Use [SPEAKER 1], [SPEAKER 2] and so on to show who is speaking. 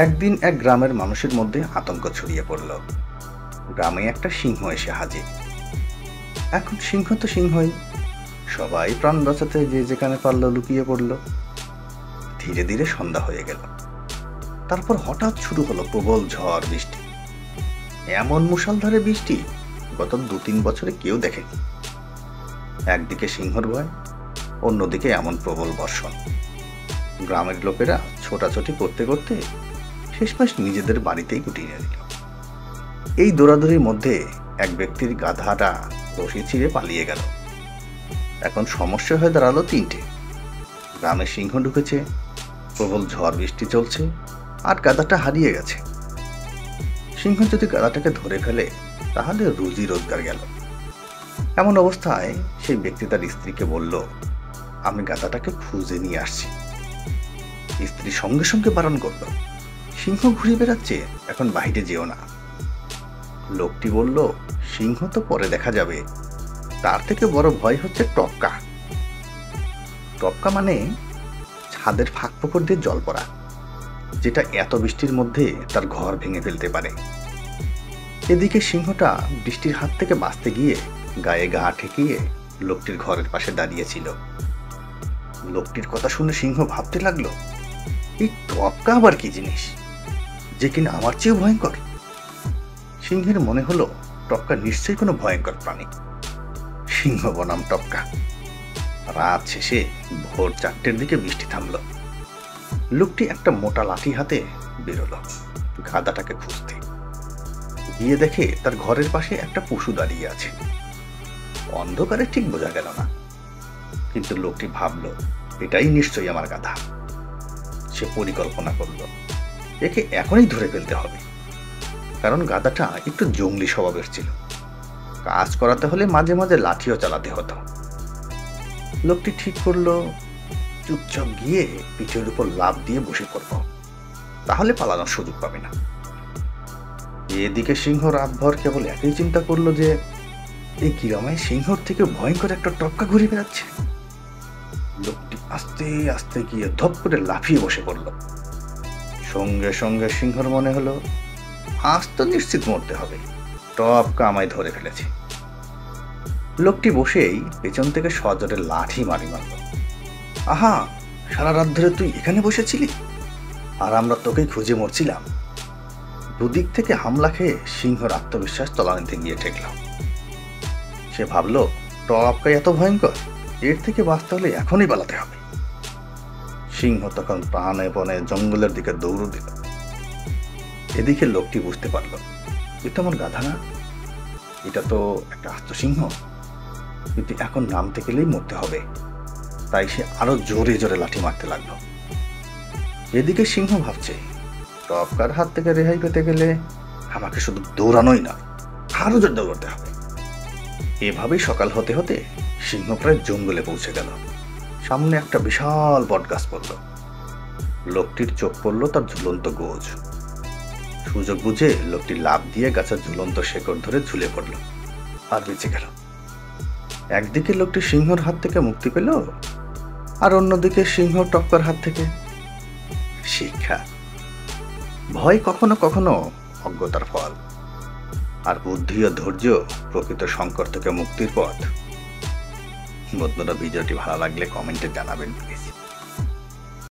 [SPEAKER 1] একদিন এক গ্রামের মানুষের মধ্যে আতঙ্ক ছড়িয়ে পড়ল। গ্রামে একটা সিংহ এসে হাজির। এখন সিংহ তো সিংহই, সবাই প্রাণ বাঁচাতে যে যেখানে পারল লুকিয়ে পড়ল। ধীরে ধীরে সন্ধ্যা হয়ে গেল। তারপর হঠাৎ শুরু হলো প্রবল ঝড় বৃষ্টি। এমন মুষলধারে বৃষ্টি গত 2-3 বছরে কেউ দেখেনি। একদিকে সিংহর ভয়, অন্যদিকে এমন প্রবল বর্ষণ। গ্রামের লোকেরা ছোটাছুটি করতে করতে শেষমেশ নিজেদের বাড়িতেই গুটিয়ে দিল। এই দৌড়াদৌড়ির মধ্যে এক ব্যক্তির গাধাটা রশি ছিঁড়ে পালিয়ে গেল। এখন সমস্যা হয়ে দাঁড়ালো 3টে। গ্রামে সিংহ ঢুকেছে, প্রবল ঝড় বৃষ্টি চলছে, আর গাধাটা হারিয়ে গেছে। সিংহ যদি গাধাটাকে ধরে ফেলে তাহলে রুজি রোজগার গেল। এমন অবস্থায় সেই ব্যক্তি তার স্ত্রীকে বলল, আমি গাধাটাকে খুঁজে নিয়ে আসছি। স্ত্রী সঙ্গে সঙ্গে বারণ করল, সিংহ ঘুরে বেড়াচ্ছে, এখন বাইরে যেও না। লোকটি বলল, সিংহ তো পরে দেখা যাবে, তার থেকে বড় ভয় হচ্ছে টপকা। টপকা মানে ছাদের ফাঁক ফোকর দিয়ে জল পড়া, যেটা এত বৃষ্টির মধ্যে তার ঘর ভেঙে ফেলতে পারে। এদিকে সিংহটা বৃষ্টির হাত থেকে বাঁচতে গিয়ে গায়ে গা ঠেকিয়ে লোকটির ঘরের পাশে দাঁড়িয়েছিল। লোকটির কথা শুনে সিংহ ভাবতে লাগলো, এই টপকা আবার কি জিনিস, যে কিনা আমার চেয়েও ভয়ঙ্কর। সিংহের মনে হলো টপকা নিশ্চয়ই কোনো ভয়ঙ্কর প্রাণী। সিংহ বনাম টপকা। রাত শেষে ভোর 4টের দিকে বৃষ্টি থামল। লোকটি একটা মোটা লাঠি হাতে বেরোলো গাধাটাকে খুঁজতে। গিয়ে দেখে তার ঘরের পাশে একটা পশু দাঁড়িয়ে আছে। অন্ধকারে ঠিক বোঝা গেল না, কিন্তু লোকটি ভাবলো, এটাই নিশ্চয়ই আমার গাধা। সে পরিকল্পনা করল, একে এখনই ধরে ফেলতে হবে, কারণ গাধাটা একটু জঙ্গলি স্বভাবের ছিল। কাজ করাতে হলে মাঝে মাঝে লাঠিও চালাতে হতো। লোকটি ঠিক করলো, চুপচাপ গিয়ে পিঠের উপর লাফ দিয়ে বসে পড়ব, তাহলে পালানোর সুযোগ পাবে না। এদিকে সিংহ রাতভর কেবল একই চিন্তা করলো যে এই গ্রামে সিংহর থেকে ভয়ঙ্কর একটা টপকা ঘুরে বেড়াচ্ছে। লোকটি আস্তে আস্তে গিয়ে ধপ করে লাফিয়ে বসে পড়ল। সঙ্গে সঙ্গে সিংহর মনে হলো, আজ তো নিশ্চিত মরতে হবে, টপকা আমায় ধরে ফেলেছে। লোকটি বসেই পেছন থেকে সজোরে লাঠি মারি মারল। আহা, সারা রাত ধরে তুই এখানে বসেছিলি, আর আমরা তোকেই খুঁজে মরছিলাম। দুদিক থেকে হামলা খেয়ে সিংহর আত্মবিশ্বাস তলানিতে গিয়ে ঠেকল। সে ভাবল, টপকা এত ভয়ঙ্কর, এর থেকে বাঁচতে হলে এখনই পালাতে হবে। সিংহ তখন প্রাণে পণে জঙ্গলের দিকে দৌড় দিল। এদিকে লোকটি বুঝতে পারল, এ তো আমার গাধা না, এটা তো একটা আস্ত সিংহ, কিন্তু এখন নামতে গেলেই মরতে হবে। তাই সে আরো জোরে জোরে লাঠি মারতে লাগলো। এদিকে সিংহ ভাবছে, টপকার হাত থেকে রেহাই পেতে গেলে আমাকে শুধু দৌড়ানোই নয়, আরো জোরে দৌড়াতে হবে। এভাবেই সকাল হতে হতে সিংহ প্রায় জঙ্গলে পৌঁছে গেল। সামনে একটা বিশাল বটগাছ পড়ল। লোকটির চোখ পড়ল তার ঝুলন্ত গোজ। সুযোগ বুঝে লোকটি লাফ দিয়ে গাছের ঝুলন্ত শেকড় ধরে ঝুলে পড়ল আর বেঁচে গেল। একদিকে লোকটি সিংহর হাত থেকে মুক্তি পেল, আর অন্যদিকে সিংহ টপকার হাত থেকে। শিক্ষা, ভয় কখনো কখনো অজ্ঞতার ফল, আর বুদ্ধি ও ধৈর্য প্রকৃত সংকট থেকে মুক্তির পথ। বন্ধুরা, ভিডিওটি ভালো লাগলে কমেন্টে জানাবেন।